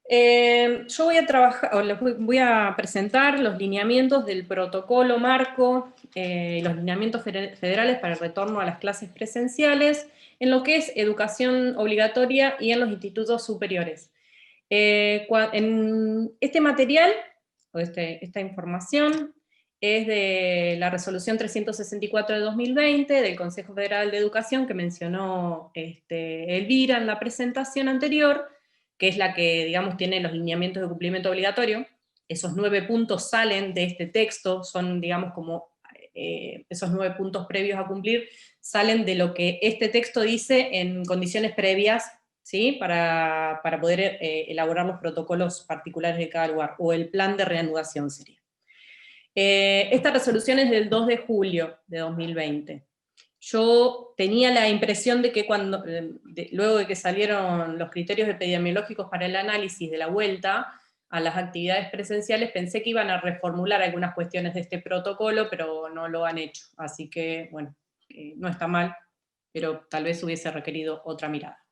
Yo voy a trabajar, o voy a presentar los lineamientos del protocolo marco, los lineamientos federales para el retorno a las clases presenciales, en lo que es educación obligatoria y en los institutos superiores. En este material, o esta información, es de la resolución 364 de 2020 del Consejo Federal de Educación que mencionó Elvira en la presentación anterior, que es la que, digamos, tiene los lineamientos de cumplimiento obligatorio. Esos 9 puntos salen de este texto, son, digamos, como esos 9 puntos previos a cumplir, salen de lo que este texto dice en condiciones previas, ¿sí? Para poder elaborar los protocolos particulares de cada lugar, o el plan de reanudación sería. Esta resolución es del 2 de julio de 2020. Yo tenía la impresión de que luego de que salieron los criterios epidemiológicos para el análisis de la vuelta a las actividades presenciales, pensé que iban a reformular algunas cuestiones de este protocolo, pero no lo han hecho. Así que, bueno, no está mal, pero tal vez hubiese requerido otra mirada.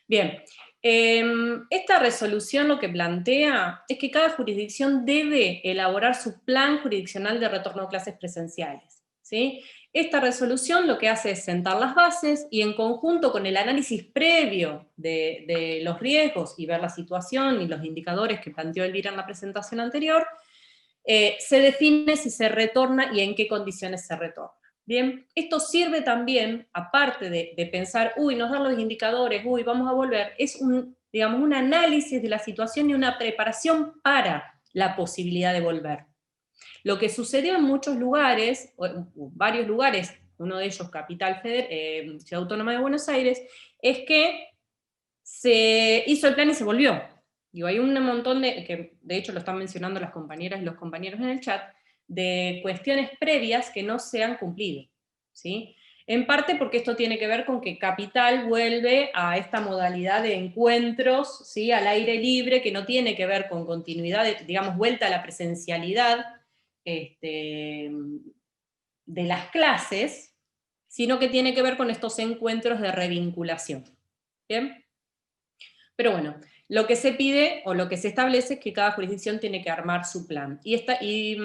Bien, esta resolución lo que plantea es que cada jurisdicción debe elaborar su plan jurisdiccional de retorno a clases presenciales, ¿sí? Esta resolución lo que hace es sentar las bases y en conjunto con el análisis previo de los riesgos y ver la situación y los indicadores que planteó Elvira en la presentación anterior, se define si se retorna y en qué condiciones se retorna. Bien, esto sirve también, aparte de pensar, nos dan los indicadores, vamos a volver, es digamos, un análisis de la situación y una preparación para la posibilidad de volver. Lo que sucedió en muchos lugares, varios lugares, uno de ellos Capital Federal, Ciudad Autónoma de Buenos Aires, es que se hizo el plan y se volvió. Digo, hay un montón que de hecho lo están mencionando las compañeras y los compañeros en el chat, de cuestiones previas que no se han cumplido, ¿sí? En parte porque esto tiene que ver con que Capital vuelve a esta modalidad de encuentros, ¿sí? Al aire libre, que no tiene que ver con continuidad, digamos, vuelta a la presencialidad de las clases, sino que tiene que ver con estos encuentros de revinculación. ¿Bien? Pero bueno, lo que se pide o lo que se establece es que cada jurisdicción tiene que armar su plan. Y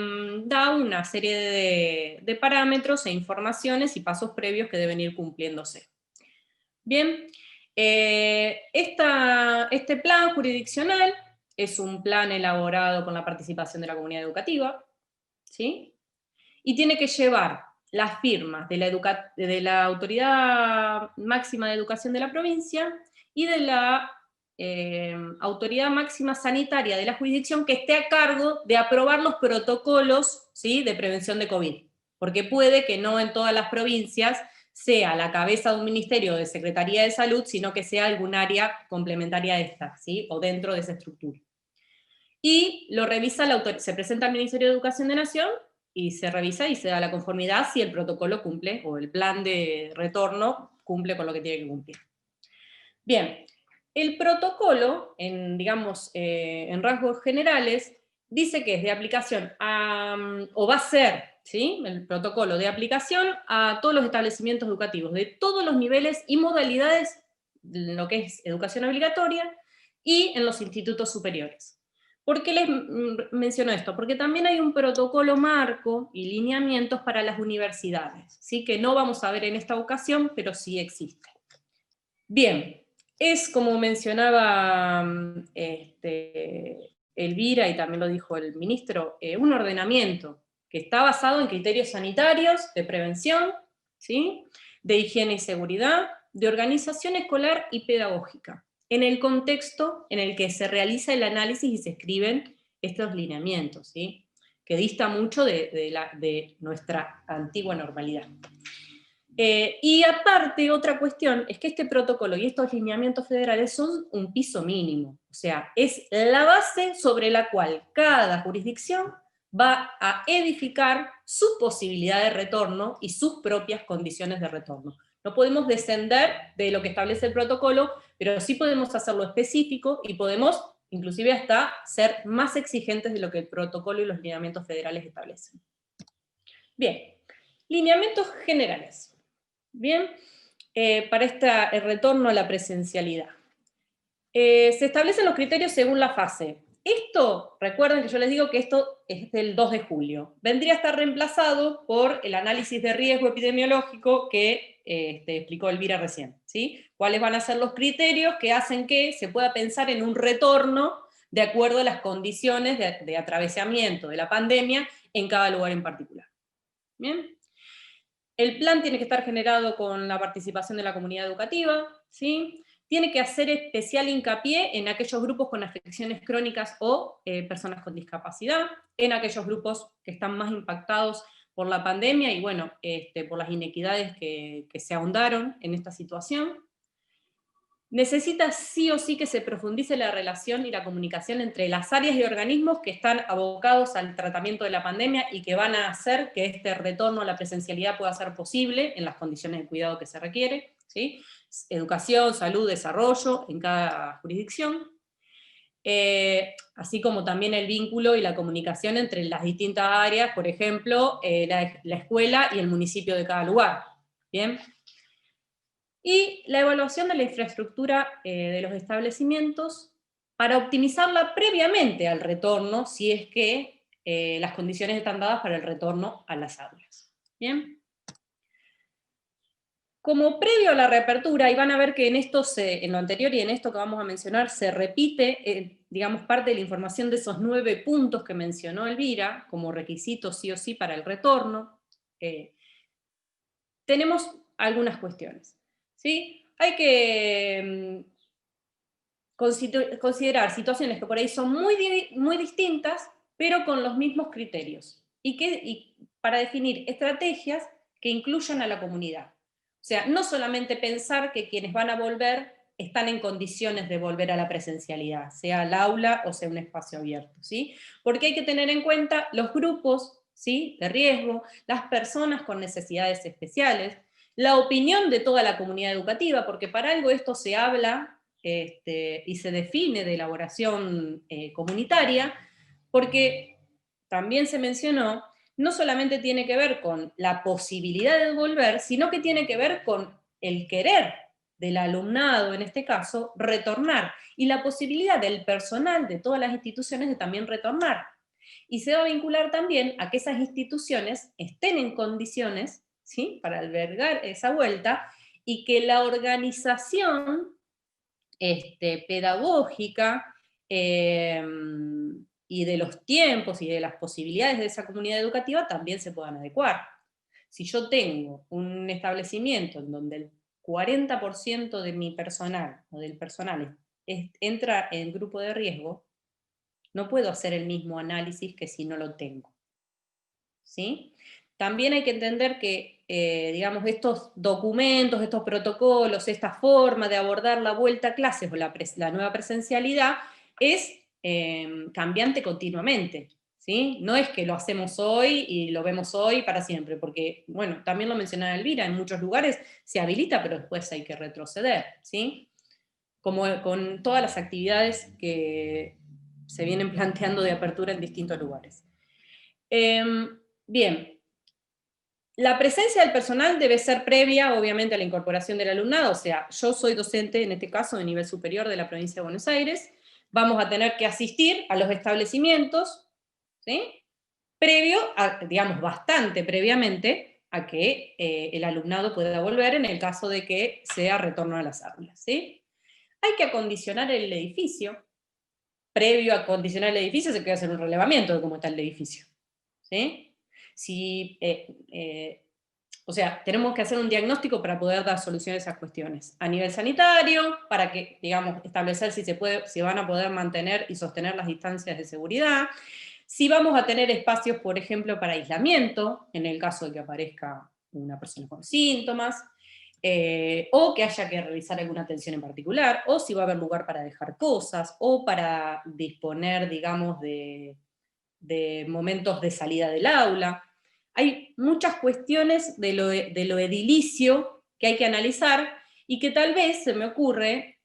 da una serie de parámetros e informaciones y pasos previos que deben ir cumpliéndose. Bien, este plan jurisdiccional es un plan elaborado con la participación de la comunidad educativa, ¿sí? Y tiene que llevar las firmas de la Autoridad Máxima de Educación de la provincia y de la Autoridad Máxima Sanitaria de la jurisdicción que esté a cargo de aprobar los protocolos, ¿sí? De prevención de COVID. Porque puede que no en todas las provincias sea la cabeza de un ministerio de Secretaría de Salud, sino que sea algún área complementaria a esta, ¿sí? O dentro de esa estructura. Y lo revisa se presenta al Ministerio de Educación de Nación y se revisa y se da la conformidad si el protocolo cumple, o el plan de retorno cumple con lo que tiene que cumplir. Bien, el protocolo, digamos, en rasgos generales, dice que es de aplicación o va a ser, ¿sí? El protocolo de aplicación a todos los establecimientos educativos, de todos los niveles y modalidades, en lo que es educación obligatoria, y en los institutos superiores. ¿Por qué les menciono esto? Porque también hay un protocolo marco y lineamientos para las universidades, ¿sí? Que no vamos a ver en esta ocasión, pero sí existe. Bien, es como mencionaba Elvira, y también lo dijo el ministro, un ordenamiento que está basado en criterios sanitarios, de prevención, ¿sí? De higiene y seguridad, de organización escolar y pedagógica, en el contexto en el que se realiza el análisis y se escriben estos lineamientos, ¿sí? Que dista mucho de nuestra antigua normalidad. Y aparte, otra cuestión es que este protocolo y estos lineamientos federales son un piso mínimo, o sea, es la base sobre la cual cada jurisdicción va a edificar su posibilidad de retorno y sus propias condiciones de retorno. No podemos descender de lo que establece el protocolo, pero sí podemos hacerlo específico y podemos inclusive hasta ser más exigentes de lo que el protocolo y los lineamientos federales establecen. Bien, lineamientos generales. Bien, para el retorno a la presencialidad. Se establecen los criterios según la fase. Esto, recuerden que yo les digo que esto es del 2 de julio. Vendría a estar reemplazado por el análisis de riesgo epidemiológico que explicó Elvira recién, ¿sí? ¿Cuáles van a ser los criterios que hacen que se pueda pensar en un retorno de acuerdo a las condiciones de atravesamiento de la pandemia en cada lugar en particular? ¿Bien? El plan tiene que estar generado con la participación de la comunidad educativa, ¿sí? Tiene que hacer especial hincapié en aquellos grupos con afecciones crónicas o personas con discapacidad, en aquellos grupos que están más impactados por la pandemia y bueno, por las inequidades que se ahondaron en esta situación. Necesita sí o sí que se profundice la relación y la comunicación entre las áreas y organismos que están abocados al tratamiento de la pandemia y que van a hacer que este retorno a la presencialidad pueda ser posible en las condiciones de cuidado que se requiere, ¿sí? Educación, salud, desarrollo en cada jurisdicción. Así como también el vínculo y la comunicación entre las distintas áreas, por ejemplo, la escuela y el municipio de cada lugar. ¿Bien? Y la evaluación de la infraestructura de los establecimientos para optimizarla previamente al retorno, si es que las condiciones están dadas para el retorno a las aulas. ¿Bien? Como previo a la reapertura, y van a ver que en lo anterior y en esto que vamos a mencionar se repite, digamos, parte de la información de esos 9 puntos que mencionó Elvira, como requisitos sí o sí para el retorno, tenemos algunas cuestiones, ¿sí? Hay que considerar situaciones que por ahí son muy distintas, pero con los mismos criterios, y para definir estrategias que incluyan a la comunidad. O sea, no solamente pensar que quienes van a volver están en condiciones de volver a la presencialidad, sea al aula o sea un espacio abierto, ¿sí? Porque hay que tener en cuenta los grupos, ¿sí?, de riesgo, las personas con necesidades especiales, la opinión de toda la comunidad educativa, porque para algo esto se habla y se define de elaboración comunitaria, porque también se mencionó, no solamente tiene que ver con la posibilidad de volver, sino que tiene que ver con el querer del alumnado, en este caso, retornar, y la posibilidad del personal de todas las instituciones de también retornar. Y se va a vincular también a que esas instituciones estén en condiciones, ¿sí?, para albergar esa vuelta, y que la organización pedagógica y de los tiempos y de las posibilidades de esa comunidad educativa también se puedan adecuar. Si yo tengo un establecimiento en donde el 40% de mi personal o del personal entra en grupo de riesgo, no puedo hacer el mismo análisis que si no lo tengo. ¿Sí? También hay que entender que, digamos, estos documentos, estos protocolos, esta forma de abordar la vuelta a clases o la nueva presencialidad es cambiante continuamente, ¿sí? No es que lo hacemos hoy y lo vemos hoy para siempre, porque, bueno, también lo mencionaba Elvira, en muchos lugares se habilita, pero después hay que retroceder, ¿sí? Como con todas las actividades que se vienen planteando de apertura en distintos lugares. Bien, la presencia del personal debe ser previa, obviamente, a la incorporación del alumnado. O sea, yo soy docente, en este caso, de nivel superior de la provincia de Buenos Aires. Vamos a tener que asistir a los establecimientos, ¿sí?, previo, digamos, bastante previamente, a que el alumnado pueda volver en el caso de que sea retorno a las aulas, ¿sí? Hay que acondicionar el edificio. Previo a acondicionar el edificio se puede hacer un relevamiento de cómo está el edificio, ¿sí? Si, o sea, tenemos que hacer un diagnóstico para poder dar solución a esas cuestiones. A nivel sanitario, para que, digamos, establecer si van a poder mantener y sostener las distancias de seguridad. Si vamos a tener espacios, por ejemplo, para aislamiento, en el caso de que aparezca una persona con síntomas, o que haya que realizar alguna atención en particular, o si va a haber lugar para dejar cosas, o para disponer, digamos, de momentos de salida del aula. Hay muchas cuestiones de lo edilicio que hay que analizar y que tal vez, se me ocurre,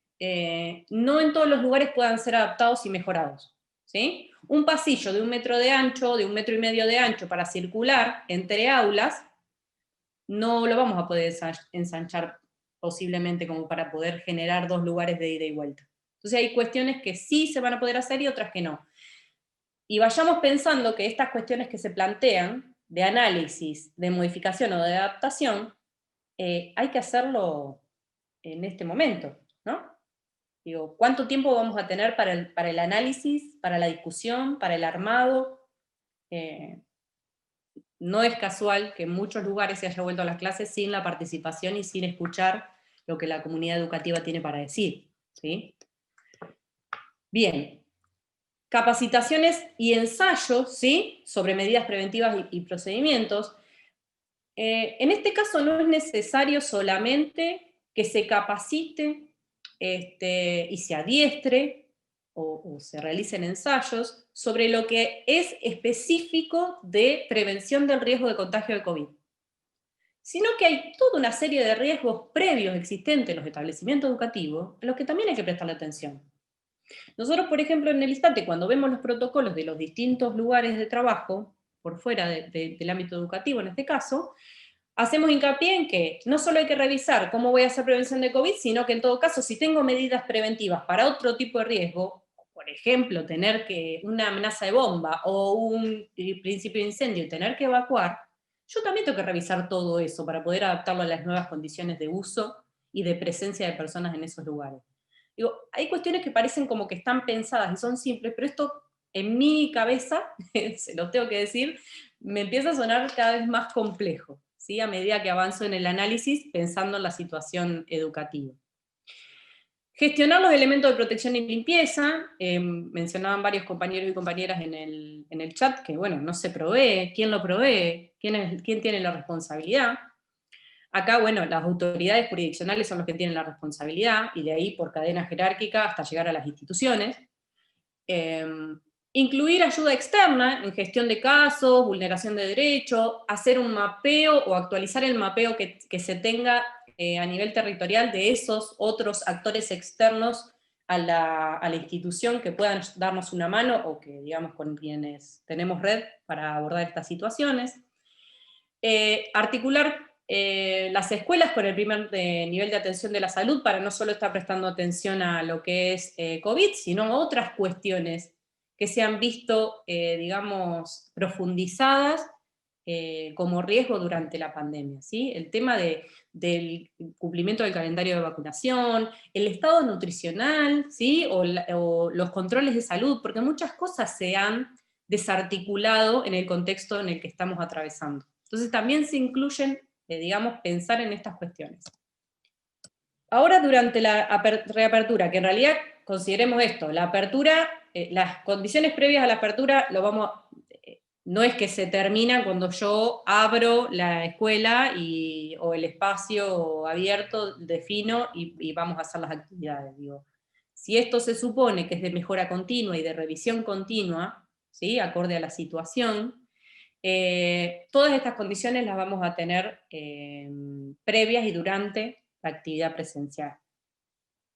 no en todos los lugares puedan ser adaptados y mejorados, ¿sí? Un pasillo de 1 metro de ancho, de 1,5 metros de ancho para circular entre aulas, no lo vamos a poder ensanchar posiblemente como para poder generar 2 lugares de ida y vuelta, Entonces hay cuestiones que sí se van a poder hacer y otras que no. Y vayamos pensando que estas cuestiones que se plantean, de análisis, de modificación o de adaptación, hay que hacerlo en este momento, ¿no? Digo, ¿cuánto tiempo vamos a tener para el análisis, para la discusión, para el armado? No es casual que en muchos lugares se haya vuelto a las clases sin la participación y sin escuchar lo que la comunidad educativa tiene para decir, ¿sí? Bien, capacitaciones y ensayos, ¿sí?, sobre medidas preventivas y procedimientos. En este caso no es necesario solamente que se capacite y se adiestre o se realicen ensayos sobre lo que es específico de prevención del riesgo de contagio de COVID, sino que hay toda una serie de riesgos previos existentes en los establecimientos educativos a los que también hay que prestarle atención. Nosotros, por ejemplo, en el ISTATE, cuando vemos los protocolos de los distintos lugares de trabajo, por fuera del ámbito educativo en este caso, hacemos hincapié en que no solo hay que revisar cómo voy a hacer prevención de COVID, sino que en todo caso, si tengo medidas preventivas para otro tipo de riesgo, por ejemplo, tener una amenaza de bomba o un principio de incendio y tener que evacuar, yo también tengo que revisar todo eso para poder adaptarlo a las nuevas condiciones de uso y de presencia de personas en esos lugares. Digo, hay cuestiones que parecen como que están pensadas y son simples, pero esto en mi cabeza, se los tengo que decir, me empieza a sonar cada vez más complejo, ¿sí?, a medida que avanzo en el análisis pensando en la situación educativa. Gestionar los elementos de protección y limpieza, mencionaban varios compañeros y compañeras en el chat que, bueno, no se provee, ¿quién lo provee? ¿Quién tiene la responsabilidad? Acá, bueno, las autoridades jurisdiccionales son los que tienen la responsabilidad, y de ahí por cadena jerárquica hasta llegar a las instituciones. Incluir ayuda externa en gestión de casos, vulneración de derechos, hacer un mapeo o actualizar el mapeo que se tenga a nivel territorial de esos otros actores externos a la institución que puedan darnos una mano o que, digamos, con quienes tenemos red para abordar estas situaciones. Articular las escuelas con el primer nivel de atención de la salud para no solo estar prestando atención a lo que es COVID, sino a otras cuestiones que se han visto, digamos, profundizadas como riesgo durante la pandemia, ¿sí? El tema del cumplimiento del calendario de vacunación, el estado nutricional, ¿sí?, o los controles de salud, porque muchas cosas se han desarticulado en el contexto en el que estamos atravesando. Entonces también se incluyen, digamos, pensar en estas cuestiones. Ahora durante la reapertura, que en realidad consideremos esto, la apertura, las condiciones previas a la apertura, no es que se terminan cuando yo abro la escuela o el espacio abierto, defino y vamos a hacer las actividades. Digo, si esto se supone que es de mejora continua y de revisión continua, ¿sí?, acorde a la situación, todas estas condiciones las vamos a tener previas y durante la actividad presencial.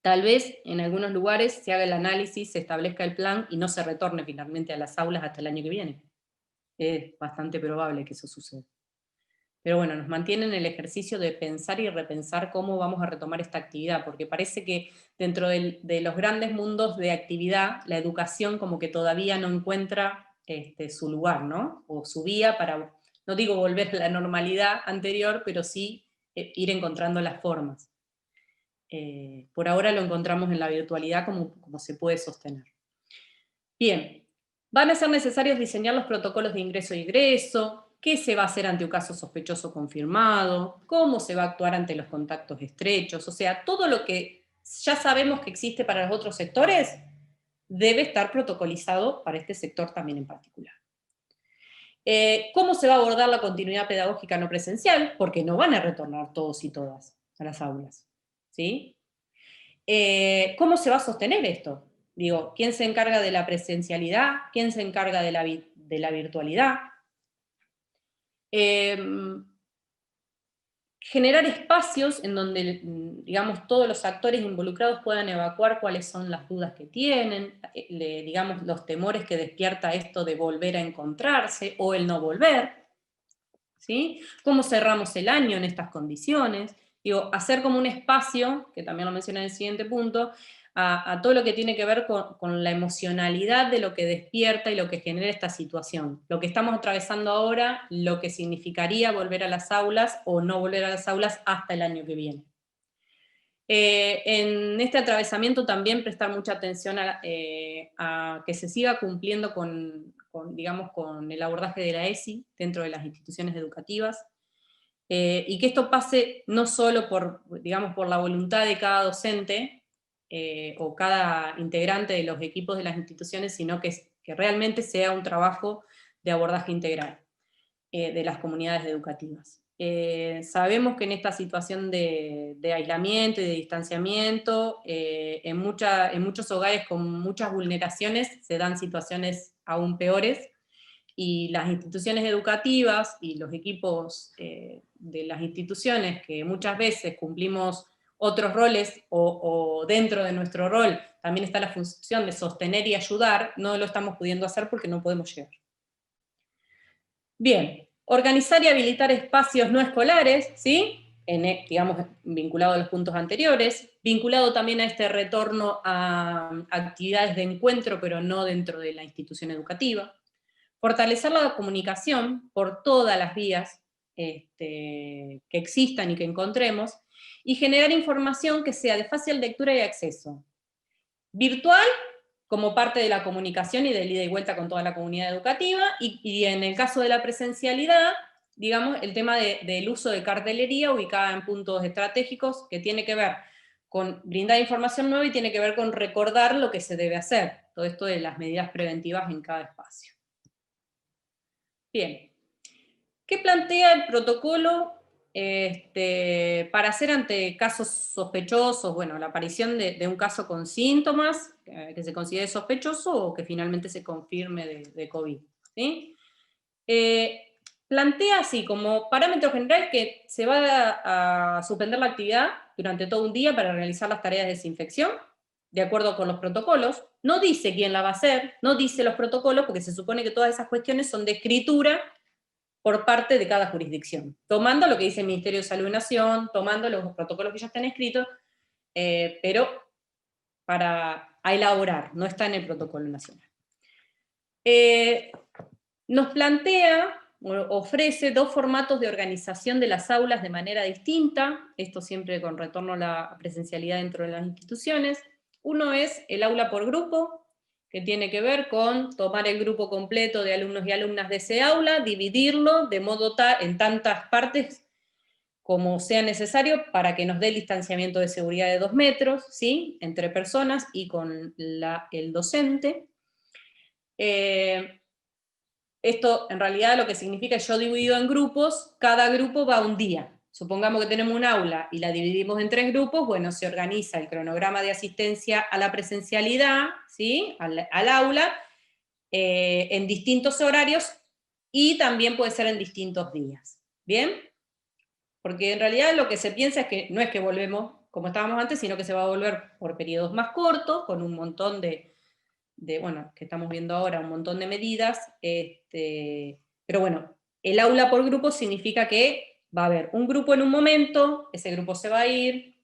Tal vez en algunos lugares se haga el análisis, se establezca el plan y no se retorne finalmente a las aulas hasta el año que viene. Es bastante probable que eso suceda. Pero bueno, nos mantiene en el ejercicio de pensar y repensar cómo vamos a retomar esta actividad, porque parece que dentro de los grandes mundos de actividad, la educación como que todavía no encuentra su lugar, ¿no? O su vía para, no digo volver a la normalidad anterior, pero sí ir encontrando las formas. Por ahora lo encontramos en la virtualidad como se puede sostener. Bien, van a ser necesarios diseñar los protocolos de ingreso y egreso, qué se va a hacer ante un caso sospechoso confirmado, cómo se va a actuar ante los contactos estrechos, o sea, todo lo que ya sabemos que existe para los otros sectores debe estar protocolizado para este sector también en particular. ¿Cómo se va a abordar la continuidad pedagógica no presencial? Porque no van a retornar todos y todas a las aulas, ¿sí? ¿Cómo se va a sostener esto? Digo, ¿quién se encarga de la presencialidad? ¿Quién se encarga de la virtualidad? Generar espacios en donde, digamos, todos los actores involucrados puedan evacuar cuáles son las dudas que tienen, digamos, los temores que despierta esto de volver a encontrarse o el no volver, ¿sí? ¿Cómo cerramos el año en estas condiciones? Digo, hacer como un espacio, que también lo mencioné en el siguiente punto, a todo lo que tiene que ver con la emocionalidad de lo que despierta y lo que genera esta situación. Lo que estamos atravesando ahora, lo que significaría volver a las aulas o no volver a las aulas hasta el año que viene. En este atravesamiento también prestar mucha atención a que se siga cumpliendo digamos, con el abordaje de la ESI dentro de las instituciones educativas, y que esto pase no solo digamos, por la voluntad de cada docente, o cada integrante de los equipos de las instituciones, sino que realmente sea un trabajo de abordaje integral de las comunidades educativas. Sabemos que en esta situación de aislamiento y de distanciamiento, en muchos hogares con muchas vulneraciones se dan situaciones aún peores, y las instituciones educativas y los equipos de las instituciones, que muchas veces cumplimos otros roles, o dentro de nuestro rol también está la función de sostener y ayudar, no lo estamos pudiendo hacer porque no podemos llegar. Bien, organizar y habilitar espacios no escolares, ¿sí? Digamos, vinculado a los puntos anteriores, vinculado también a este retorno a actividades de encuentro, pero no dentro de la institución educativa. Fortalecer la comunicación por todas las vías que existan y que encontremos, y generar información que sea de fácil lectura y acceso. Virtual, como parte de la comunicación y del ida y vuelta con toda la comunidad educativa, y en el caso de la presencialidad, digamos, el tema del uso de cartelería ubicada en puntos estratégicos, que tiene que ver con brindar información nueva y tiene que ver con recordar lo que se debe hacer, todo esto de las medidas preventivas en cada espacio. Bien, ¿qué plantea el protocolo para hacer ante casos sospechosos? Bueno, la aparición de un caso con síntomas, que se considere sospechoso o que finalmente se confirme de COVID, ¿sí? Plantea así, como parámetro general, que se va a suspender la actividad durante todo un día para realizar las tareas de desinfección, de acuerdo con los protocolos. No dice quién la va a hacer, no dice los protocolos, porque se supone que todas esas cuestiones son de escritura por parte de cada jurisdicción, tomando lo que dice el Ministerio de Salud de Nación, tomando los protocolos que ya están escritos, pero a elaborar, no está en el protocolo nacional. Nos plantea, ofrece dos formatos de organización de las aulas de manera distinta, esto siempre con retorno a la presencialidad dentro de las instituciones. Uno es el aula por grupo, que tiene que ver con tomar el grupo completo de alumnos y alumnas de ese aula, dividirlo de modo tal en tantas partes como sea necesario para que nos dé el distanciamiento de seguridad de 2 metros, ¿sí? Entre personas y con el docente. Esto en realidad lo que significa es yo dividido en grupos, cada grupo va un día. Supongamos que tenemos un aula y la dividimos en 3 grupos, bueno, se organiza el cronograma de asistencia a la presencialidad, ¿sí? al aula, en distintos horarios, y también puede ser en distintos días. ¿Bien? Porque en realidad lo que se piensa es que no es que volvemos como estábamos antes, sino que se va a volver por periodos más cortos, con un montón bueno, que estamos viendo ahora, un montón de medidas, pero bueno, el aula por grupo significa que va a haber un grupo en un momento, ese grupo se va a ir,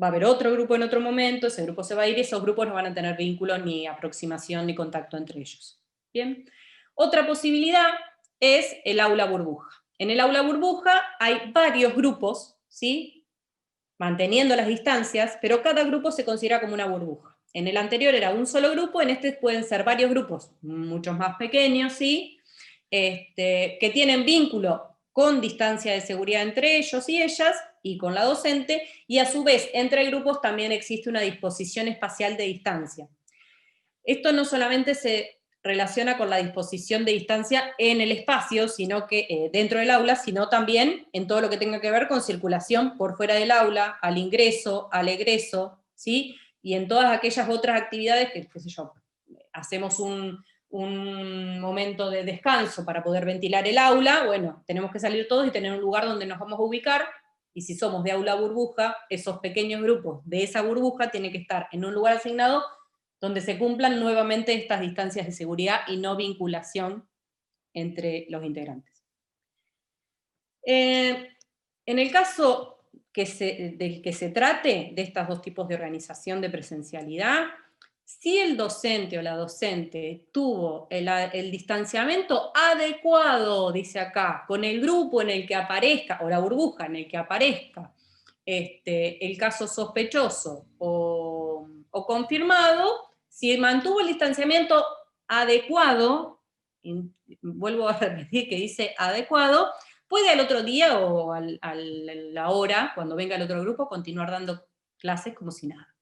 va a haber otro grupo en otro momento, ese grupo se va a ir, y esos grupos no van a tener vínculo, ni aproximación, ni contacto entre ellos. ¿Bien? Otra posibilidad es el aula burbuja. En el aula burbuja hay varios grupos, ¿sí? Manteniendo las distancias, pero cada grupo se considera como una burbuja. En el anterior era un solo grupo, en este pueden ser varios grupos, muchos más pequeños, ¿sí? Que tienen vínculo con distancia de seguridad entre ellos y ellas, y con la docente, y a su vez entre grupos también existe una disposición espacial de distancia. Esto no solamente se relaciona con la disposición de distancia en el espacio, sino que dentro del aula, sino también en todo lo que tenga que ver con circulación por fuera del aula, al ingreso, al egreso, ¿sí? Y en todas aquellas otras actividades que, qué sé yo, hacemos un momento de descanso para poder ventilar el aula, bueno, tenemos que salir todos y tener un lugar donde nos vamos a ubicar, y si somos de aula burbuja, esos pequeños grupos de esa burbuja tienen que estar en un lugar asignado donde se cumplan nuevamente estas distancias de seguridad y no vinculación entre los integrantes. En el caso del que se trate, de estos dos tipos de organización de presencialidad, si el docente o la docente tuvo el distanciamiento adecuado, dice acá, con el grupo en el que aparezca, o la burbuja en el que aparezca, el caso sospechoso o confirmado, si mantuvo el distanciamiento adecuado, vuelvo a repetir que dice adecuado, puede al otro día o a la hora, cuando venga el otro grupo, continuar dando clases como si nada.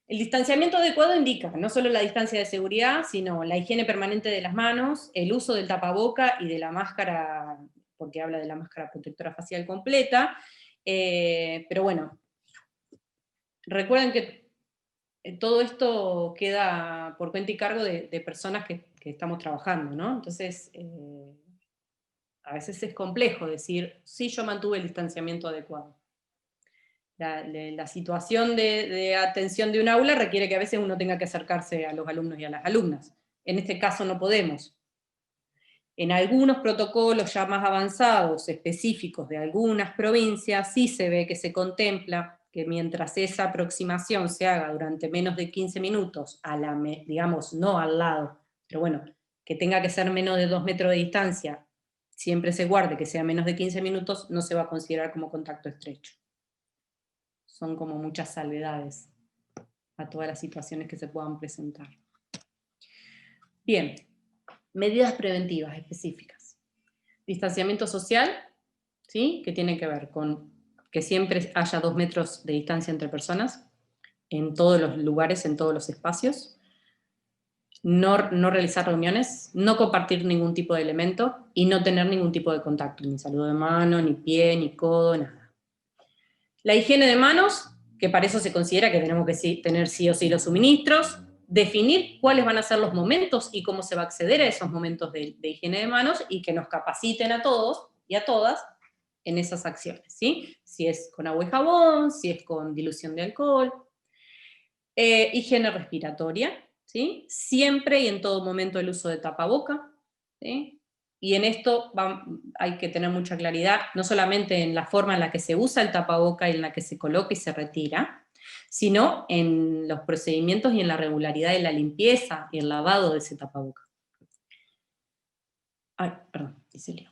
El distanciamiento adecuado indica no solo la distancia de seguridad, sino la higiene permanente de las manos, el uso del tapaboca y de la máscara, porque habla de la máscara protectora facial completa, pero bueno, recuerden que todo esto queda por cuenta y cargo de personas que estamos trabajando, ¿no? Entonces, a veces es complejo decir, sí, yo mantuve el distanciamiento adecuado. La situación de atención de un aula requiere que a veces uno tenga que acercarse a los alumnos y a las alumnas. En este caso no podemos. En algunos protocolos ya más avanzados, específicos de algunas provincias, sí se ve que se contempla que mientras esa aproximación se haga durante menos de 15 minutos, digamos, no al lado, pero bueno, que tenga que ser menos de 2 metros de distancia, siempre se guarde que sea menos de 15 minutos, no se va a considerar como contacto estrecho. Son como muchas salvedades a todas las situaciones que se puedan presentar. Bien, medidas preventivas específicas. Distanciamiento social, ¿sí? Que tiene que ver con que siempre haya 2 metros de distancia entre personas, en todos los lugares, en todos los espacios. No realizar reuniones, no compartir ningún tipo de elemento y no tener ningún tipo de contacto, ni saludo de mano, ni pie, ni codo, nada. La higiene de manos, que para eso se considera que tenemos que tener sí o sí los suministros, definir cuáles van a ser los momentos y cómo se va a acceder a esos momentos de higiene de manos y que nos capaciten a todos y a todas en esas acciones, ¿sí? Si es con agua y jabón, si es con dilución de alcohol. Higiene respiratoria, ¿sí? Siempre y en todo momento el uso de tapaboca, ¿sí? Y en esto hay que tener mucha claridad, no solamente en la forma en la que se usa el tapaboca y en la que se coloca y se retira, sino en los procedimientos y en la regularidad de la limpieza y el lavado de ese tapaboca. Ay, perdón, hice lío.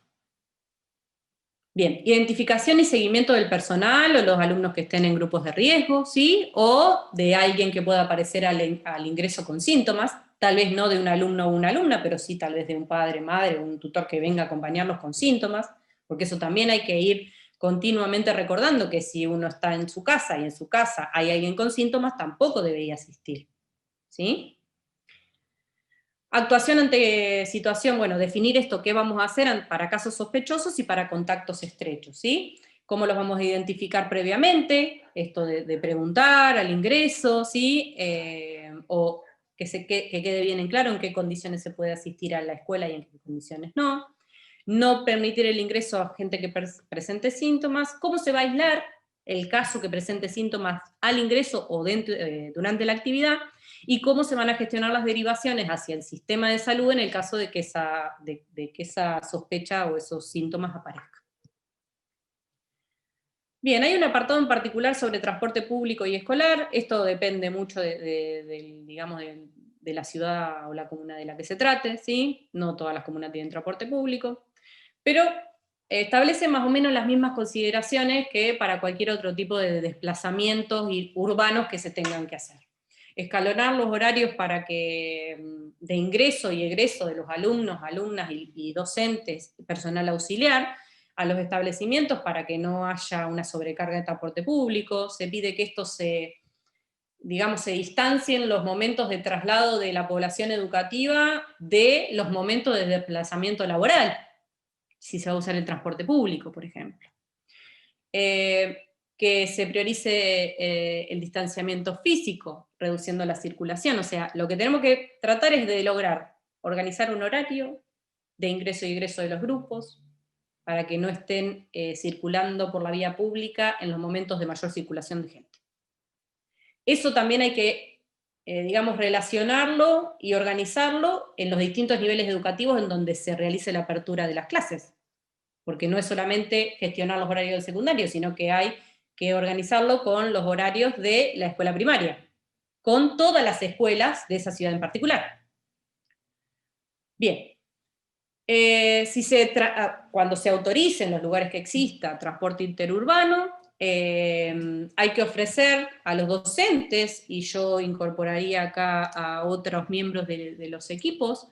Bien, identificación y seguimiento del personal o los alumnos que estén en grupos de riesgo, ¿sí? O de alguien que pueda aparecer al ingreso con síntomas, tal vez no de un alumno o una alumna, pero sí tal vez de un padre, madre o un tutor que venga a acompañarlos con síntomas, porque eso también hay que ir continuamente recordando que si uno está en su casa y en su casa hay alguien con síntomas, tampoco debería asistir, ¿sí? Actuación ante situación, bueno, definir esto, qué vamos a hacer para casos sospechosos y para contactos estrechos, ¿sí? ¿Cómo los vamos a identificar previamente? Esto de preguntar al ingreso, ¿sí? O que quede bien en claro en qué condiciones se puede asistir a la escuela y en qué condiciones no. No permitir el ingreso a gente que presente síntomas. ¿Cómo se va a aislar el caso que presente síntomas al ingreso o durante la actividad? Y cómo se van a gestionar las derivaciones hacia el sistema de salud en el caso de que esa sospecha o esos síntomas aparezcan. Bien, hay un apartado en particular sobre transporte público y escolar. Esto depende mucho digamos, de la ciudad o la comuna de la que se trate, ¿sí? No todas las comunas tienen transporte público, pero establece más o menos las mismas consideraciones que para cualquier otro tipo de desplazamientos urbanos que se tengan que hacer. Escalonar los horarios para que de ingreso y egreso de los alumnos, alumnas y docentes, personal auxiliar, a los establecimientos para que no haya una sobrecarga de transporte público. Se pide que esto se distancien los momentos de traslado de la población educativa de los momentos de desplazamiento laboral, si se va a usar el transporte público, por ejemplo. Que se priorice el distanciamiento físico, reduciendo la circulación. O sea, lo que tenemos que tratar es de lograr organizar un horario de ingreso y egreso de los grupos, para que no estén circulando por la vía pública en los momentos de mayor circulación de gente. Eso también hay que, relacionarlo y organizarlo en los distintos niveles educativos en donde se realice la apertura de las clases, porque no es solamente gestionar los horarios del secundario, sino que hay que organizarlo con los horarios de la escuela primaria, con todas las escuelas de esa ciudad en particular. Bien, cuando se autorice en los lugares que exista transporte interurbano, hay que ofrecer a los docentes, y yo incorporaría acá a otros miembros de los equipos,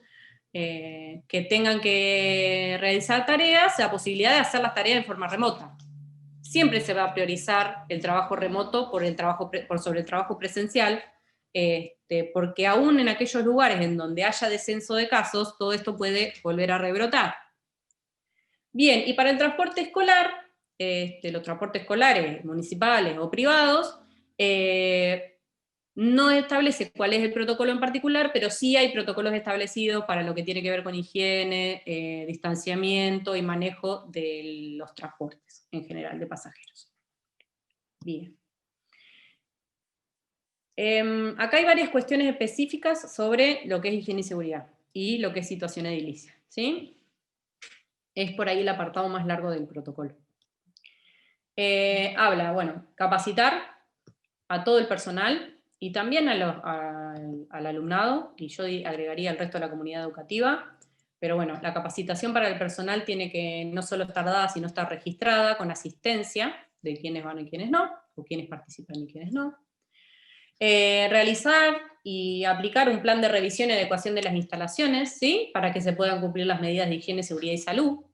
que tengan que realizar tareas, la posibilidad de hacer las tareas en forma remota. Siempre se va a priorizar el trabajo remoto por sobre el trabajo presencial, porque aún en aquellos lugares en donde haya descenso de casos, todo esto puede volver a rebrotar. Bien, y para el transporte escolar, los transportes escolares municipales o privados, no establece cuál es el protocolo en particular, pero sí hay protocolos establecidos para lo que tiene que ver con higiene, distanciamiento y manejo de los transportes en general de pasajeros. Bien. Acá hay varias cuestiones específicas sobre lo que es higiene y seguridad y lo que es situación edilicia, ¿sí? Es por ahí el apartado más largo del protocolo. Habla, bueno, capacitar a todo el personal y también al alumnado, y yo agregaría al resto de la comunidad educativa, pero bueno, la capacitación para el personal tiene que no solo estar dada, sino estar registrada con asistencia de quienes van y quienes no, o quienes participan y quienes no. Realizar y aplicar un plan de revisión y adecuación de las instalaciones, ¿sí? Para que se puedan cumplir las medidas de higiene, seguridad y salud.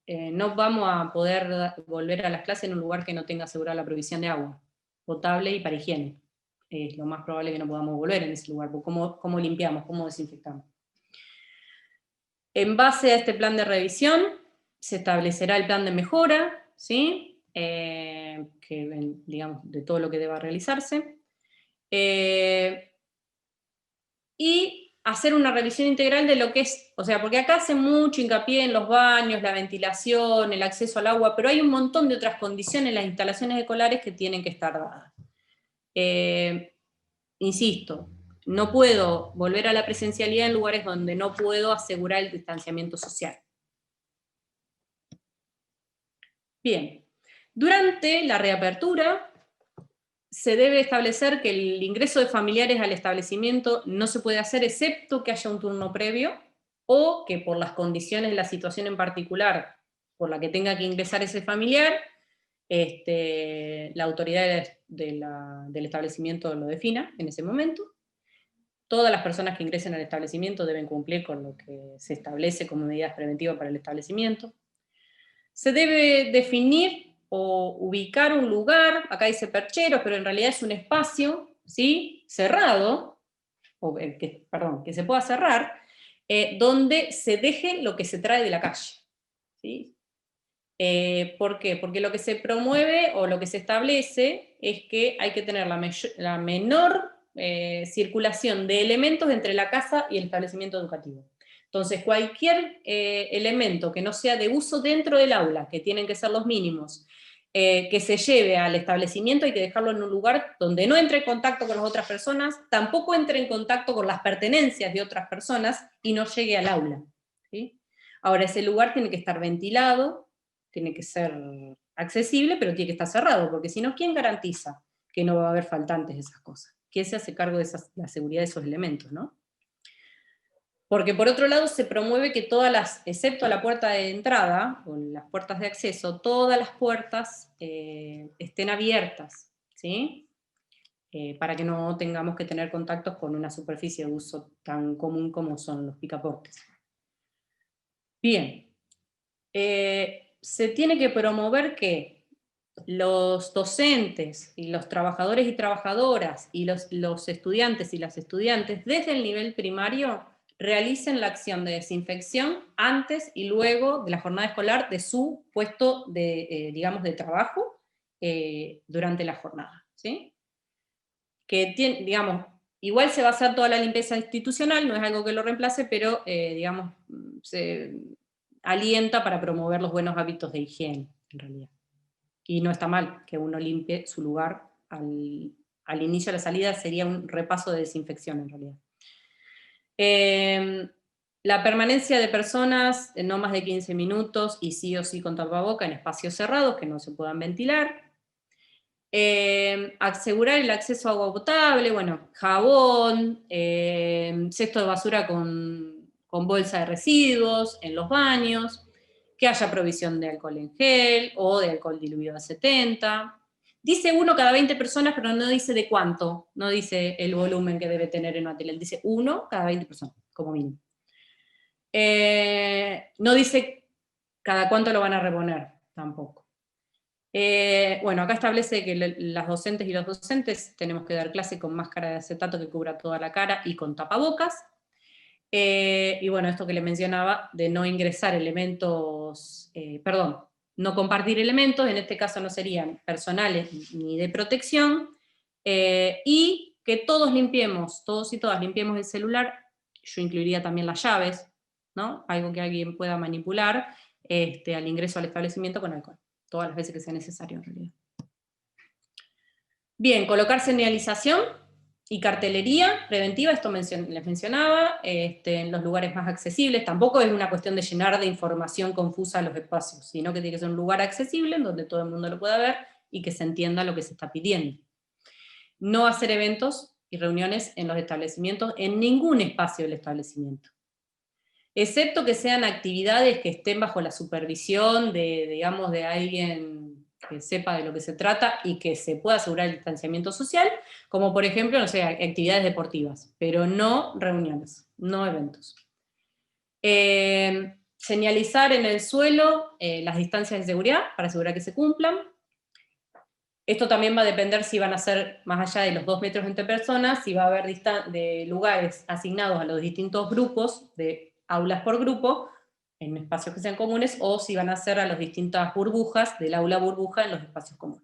No vamos a poder volver a las clases en un lugar que no tenga asegurada la provisión de agua potable y para higiene. Es lo más probable que no podamos volver en ese lugar, porque ¿cómo limpiamos, cómo desinfectamos? En base a este plan de revisión, se establecerá el plan de mejora, ¿sí? Digamos, de todo lo que deba realizarse. Y hacer una revisión integral de lo que es, o sea, porque acá hace mucho hincapié en los baños, la ventilación, el acceso al agua, pero hay un montón de otras condiciones en las instalaciones escolares que tienen que estar dadas. Insisto, no puedo volver a la presencialidad en lugares donde no puedo asegurar el distanciamiento social. Bien, durante la reapertura se debe establecer que el ingreso de familiares al establecimiento no se puede hacer excepto que haya un turno previo, o que por las condiciones de la situación en particular por la que tenga que ingresar ese familiar, la autoridad del establecimiento lo defina en ese momento. Todas las personas que ingresen al establecimiento deben cumplir con lo que se establece como medidas preventivas para el establecimiento. Se debe definir o ubicar un lugar, acá dice percheros, pero en realidad es un espacio, ¿sí? Cerrado, que se pueda cerrar, donde se deje lo que se trae de la calle, ¿sí? ¿Por qué? Porque lo que se promueve o lo que se establece es que hay que tener la menor circulación de elementos entre la casa y el establecimiento educativo. Entonces, cualquier elemento que no sea de uso dentro del aula, que tienen que ser los mínimos, que se lleve al establecimiento, hay que dejarlo en un lugar donde no entre en contacto con las otras personas, tampoco entre en contacto con las pertenencias de otras personas y no llegue al aula, ¿sí? Ahora, ese lugar tiene que estar ventilado, tiene que ser accesible, pero tiene que estar cerrado, porque si no, ¿quién garantiza que no va a haber faltantes de esas cosas? ¿Quién se hace cargo de la seguridad de esos elementos, no? Porque por otro lado se promueve que excepto la puerta de entrada, o las puertas de acceso, todas las puertas estén abiertas, ¿sí? Para que no tengamos que tener contactos con una superficie de uso tan común como son los picaportes. Bien, se tiene que promover que los docentes y los trabajadores y trabajadoras y los estudiantes y las estudiantes desde el nivel primario realicen la acción de desinfección antes y luego de la jornada escolar de su puesto digamos, de trabajo durante la jornada, ¿sí? Que digamos, igual se va a hacer toda la limpieza institucional, no es algo que lo reemplace, pero digamos, se alienta para promover los buenos hábitos de higiene, en realidad. Y no está mal que uno limpie su lugar al inicio de la salida, sería un repaso de desinfección, en realidad. La permanencia de personas no más de 15 minutos y sí o sí con tapaboca en espacios cerrados que no se puedan ventilar. Asegurar el acceso a agua potable, bueno, jabón, cesto de basura con bolsa de residuos en los baños, que haya provisión de alcohol en gel o de alcohol diluido a 70. Dice 1 cada 20 personas, pero no dice de cuánto, no dice el volumen que debe tener en un hotel, dice 1 cada 20 personas, como mínimo. No dice cada cuánto lo van a reponer, tampoco. Bueno, acá establece que las docentes y los docentes tenemos que dar clase con máscara de acetato que cubra toda la cara y con tapabocas. Y bueno, esto que le mencionaba de no ingresar elementos, no compartir elementos, en este caso no serían personales ni de protección, y que todos limpiemos, todos y todas limpiemos el celular, yo incluiría también las llaves, ¿no? Algo que alguien pueda manipular al ingreso al establecimiento con alcohol, todas las veces que sea necesario en realidad. Bien, colocar señalización y cartelería preventiva, esto les mencionaba, en los lugares más accesibles. Tampoco es una cuestión de llenar de información confusa los espacios, sino que tiene que ser un lugar accesible en donde todo el mundo lo pueda ver y que se entienda lo que se está pidiendo. No hacer eventos y reuniones en los establecimientos, en ningún espacio del establecimiento, excepto que sean actividades que estén bajo la supervisión de alguien que sepa de lo que se trata y que se pueda asegurar el distanciamiento social, como por ejemplo, no sé, actividades deportivas, pero no reuniones, no eventos. Señalizar en el suelo las distancias de seguridad para asegurar que se cumplan. Esto también va a depender si van a ser más allá de los 2 metros entre personas, si va a haber de lugares asignados a los distintos grupos, de aulas por grupo, en espacios que sean comunes, o si van a ser a las distintas burbujas del aula burbuja en los espacios comunes.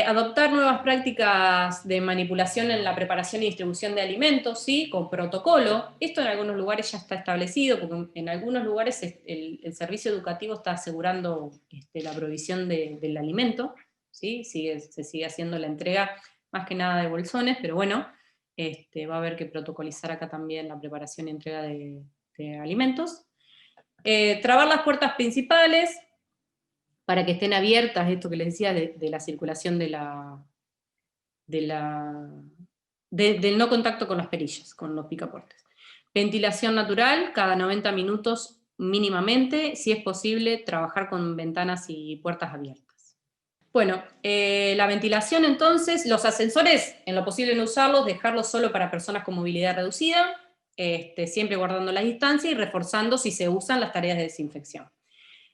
Adoptar nuevas prácticas de manipulación en la preparación y distribución de alimentos, ¿sí? Con protocolo. Esto en algunos lugares ya está establecido, porque en algunos lugares el servicio educativo está asegurando la provisión del alimento, ¿sí? Se sigue haciendo la entrega, más que nada de bolsones, pero bueno, va a haber que protocolizar acá también la preparación y entrega de alimentos. Trabar las puertas principales, para que estén abiertas, esto que les decía, de la circulación del no contacto con las perillas, con los picaportes. Ventilación natural, cada 90 minutos mínimamente, si es posible, trabajar con ventanas y puertas abiertas. Bueno, la ventilación entonces, los ascensores, en lo posible no usarlos, dejarlos solo para personas con movilidad reducida, siempre guardando la distancia y reforzando si se usan las tareas de desinfección.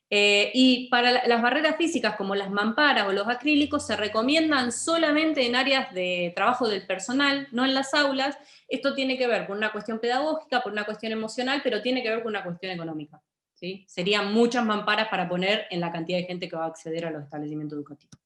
Y para las barreras físicas como las mamparas o los acrílicos se recomiendan solamente en áreas de trabajo del personal, no en las aulas. Esto tiene que ver con una cuestión pedagógica, por una cuestión emocional, pero tiene que ver con una cuestión económica, ¿sí? Serían muchas mamparas para poner en la cantidad de gente que va a acceder a los establecimientos educativos.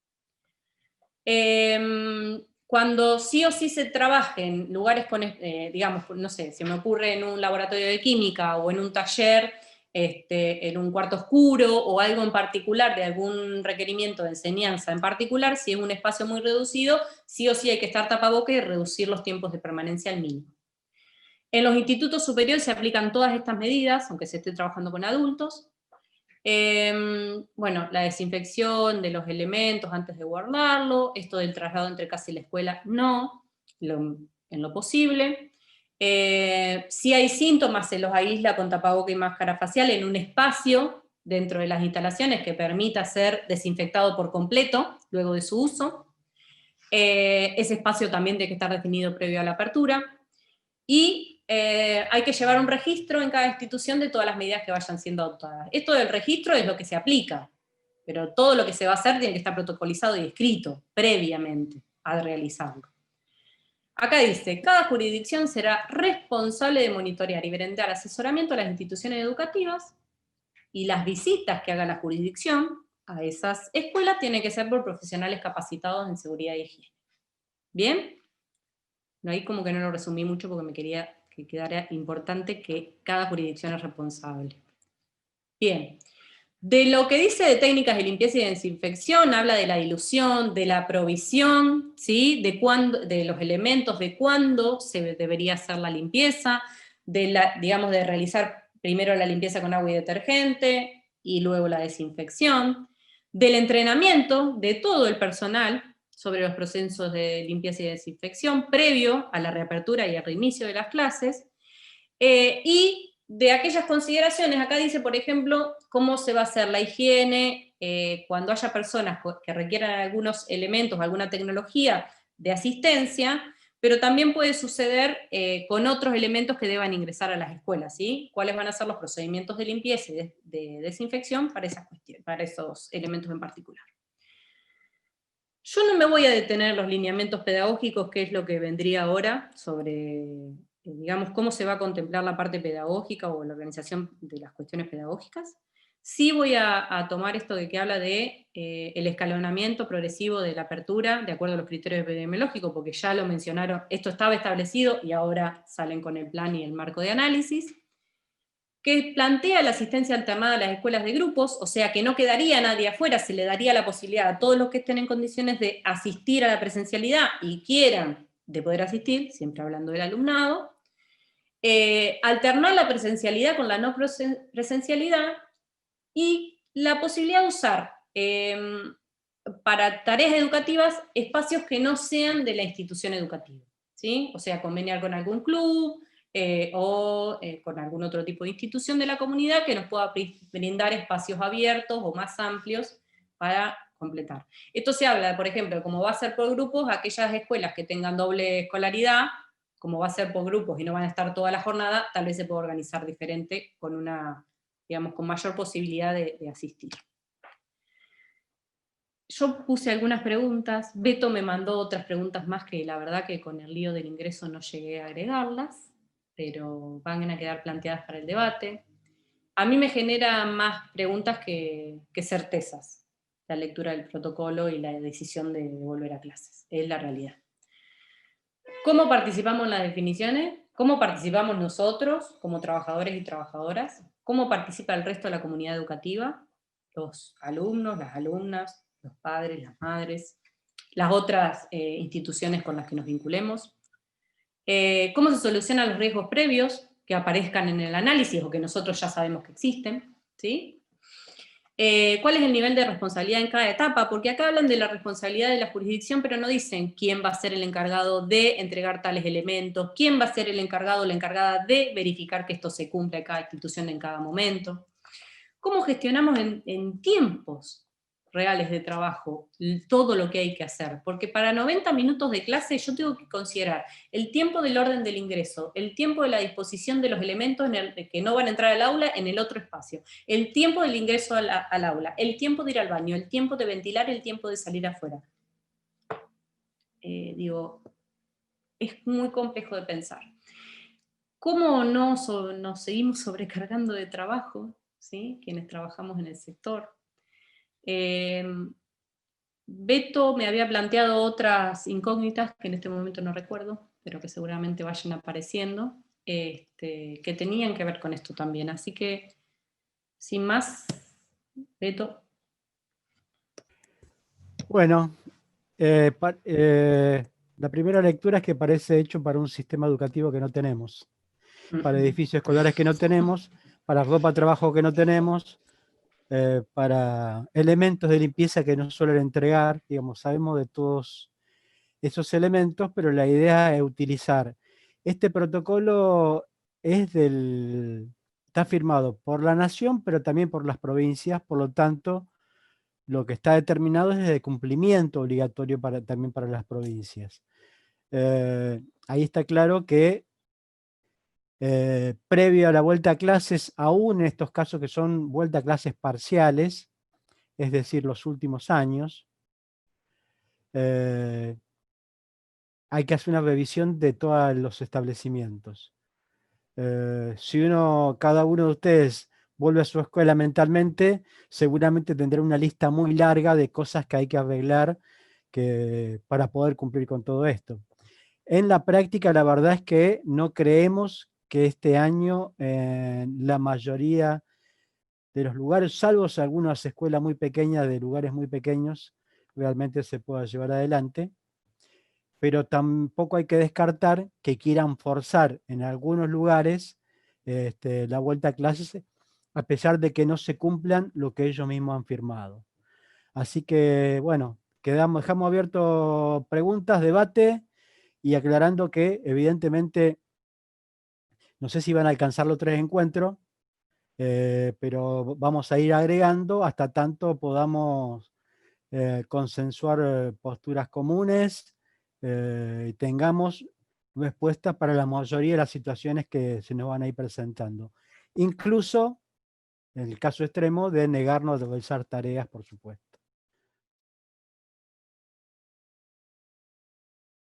Cuando sí o sí se trabaje en lugares con, digamos, no sé, se me ocurre en un laboratorio de química o en un taller, en un cuarto oscuro o algo en particular, de algún requerimiento de enseñanza en particular, si es un espacio muy reducido, sí o sí hay que estar tapabocas y reducir los tiempos de permanencia al mínimo. En los institutos superiores se aplican todas estas medidas, aunque se esté trabajando con adultos. Bueno, la desinfección de los elementos antes de guardarlo, esto del traslado entre casa y la escuela, no, en lo posible. Si hay síntomas, se los aísla con tapaboca y máscara facial en un espacio dentro de las instalaciones que permita ser desinfectado por completo luego de su uso. Ese espacio también tiene que estar definido previo a la apertura. Y hay que llevar un registro en cada institución de todas las medidas que vayan siendo adoptadas. Esto del registro es lo que se aplica, pero todo lo que se va a hacer tiene que estar protocolizado y escrito previamente a realizarlo. Acá dice, cada jurisdicción será responsable de monitorear y brindar asesoramiento a las instituciones educativas, y las visitas que haga la jurisdicción a esas escuelas tienen que ser por profesionales capacitados en seguridad y higiene. ¿Bien? Ahí como que no lo resumí mucho porque me quería que quedara importante que cada jurisdicción es responsable. Bien. De lo que dice de técnicas de limpieza y de desinfección, habla de la dilución, de la provisión, ¿sí? De los elementos, de cuándo se debería hacer la limpieza, digamos, de realizar primero la limpieza con agua y detergente, y luego la desinfección, del entrenamiento de todo el personal sobre los procesos de limpieza y desinfección previo a la reapertura y al reinicio de las clases, y de aquellas consideraciones, acá dice, por ejemplo, cómo se va a hacer la higiene cuando haya personas que requieran algunos elementos, alguna tecnología de asistencia, pero también puede suceder con otros elementos que deban ingresar a las escuelas, ¿sí? ¿Cuáles van a ser los procedimientos de limpieza y de desinfección para esas cuestiones, para esos elementos en particular? Yo no me voy a detener en los lineamientos pedagógicos, que es lo que vendría ahora, sobre, digamos, cómo se va a contemplar la parte pedagógica o la organización de las cuestiones pedagógicas. Sí voy a tomar esto de que habla de el escalonamiento progresivo de la apertura, de acuerdo a los criterios epidemiológicos, porque ya lo mencionaron, esto estaba establecido y ahora salen con el plan y el marco de análisis, que plantea la asistencia alternada a las escuelas de grupos, o sea que no quedaría nadie afuera, se le daría la posibilidad a todos los que estén en condiciones de asistir a la presencialidad y quieran de poder asistir, siempre hablando del alumnado, alternar la presencialidad con la no presencialidad, y la posibilidad de usar para tareas educativas espacios que no sean de la institución educativa, ¿sí? O sea, conveniar con algún club, o con algún otro tipo de institución de la comunidad que nos pueda brindar espacios abiertos o más amplios para completar. Esto se habla, por ejemplo, como va a ser por grupos, aquellas escuelas que tengan doble escolaridad, como va a ser por grupos y no van a estar toda la jornada, tal vez se pueda organizar diferente con una, digamos, con mayor posibilidad de asistir. Yo puse algunas preguntas, Beto me mandó otras preguntas más que la verdad que con el lío del ingreso no llegué a agregarlas, pero van a quedar planteadas para el debate. A mí me genera más preguntas que certezas la lectura del protocolo y la decisión de volver a clases, es la realidad. ¿Cómo participamos en las definiciones? ¿Cómo participamos nosotros como trabajadores y trabajadoras? ¿Cómo participa el resto de la comunidad educativa? Los alumnos, las alumnas, los padres, las madres, las otras instituciones con las que nos vinculemos. ¿Cómo se solucionan los riesgos previos que aparezcan en el análisis o que nosotros ya sabemos que existen? ¿Sí? ¿Cuál es el nivel de responsabilidad en cada etapa? Porque acá hablan de la responsabilidad de la jurisdicción, pero no dicen quién va a ser el encargado de entregar tales elementos, quién va a ser el encargado o la encargada de verificar que esto se cumpla en cada institución en cada momento. ¿Cómo gestionamos en tiempos reales de trabajo todo lo que hay que hacer? Porque para 90 minutos de clase yo tengo que considerar el tiempo del orden del ingreso, el tiempo de la disposición de los elementos que no van a entrar al aula en el otro espacio, el tiempo del ingreso al aula, el tiempo de ir al baño, el tiempo de ventilar, el tiempo de salir afuera. Digo, es muy complejo de pensar. ¿Cómo nos seguimos sobrecargando de trabajo, ¿sí? Quienes trabajamos en el sector? Beto me había planteado otras incógnitas que en este momento no recuerdo, pero que seguramente vayan apareciendo, que tenían que ver con esto también. Así que, sin más, Beto. Bueno, la primera lectura es que parece hecho para un sistema educativo que no tenemos, para edificios escolares que no tenemos, para ropa de trabajo que no tenemos, para elementos de limpieza que nos suelen entregar, digamos, sabemos de todos esos elementos, pero la idea es utilizar. Este protocolo está firmado por la nación, pero también por las provincias, por lo tanto, lo que está determinado es de cumplimiento obligatorio también para las provincias. Ahí está claro que previo a la vuelta a clases, aún en estos casos que son vuelta a clases parciales, es decir, los últimos años, hay que hacer una revisión de todos los establecimientos. Si cada uno de ustedes vuelve a su escuela mentalmente, seguramente tendrá una lista muy larga de cosas que hay que arreglar para poder cumplir con todo esto. En la práctica, la verdad es que no creemos que este año la mayoría de los lugares, salvo algunas escuelas muy pequeñas de lugares muy pequeños, realmente se pueda llevar adelante, pero tampoco hay que descartar que quieran forzar en algunos lugares la vuelta a clases, a pesar de que no se cumplan lo que ellos mismos han firmado. Así que, bueno, dejamos abierto preguntas, debate, y aclarando que evidentemente no sé si van a alcanzar los 3 encuentros, pero vamos a ir agregando hasta tanto podamos consensuar posturas comunes y tengamos respuestas para la mayoría de las situaciones que se nos van a ir presentando. Incluso en el caso extremo de negarnos a realizar tareas, por supuesto.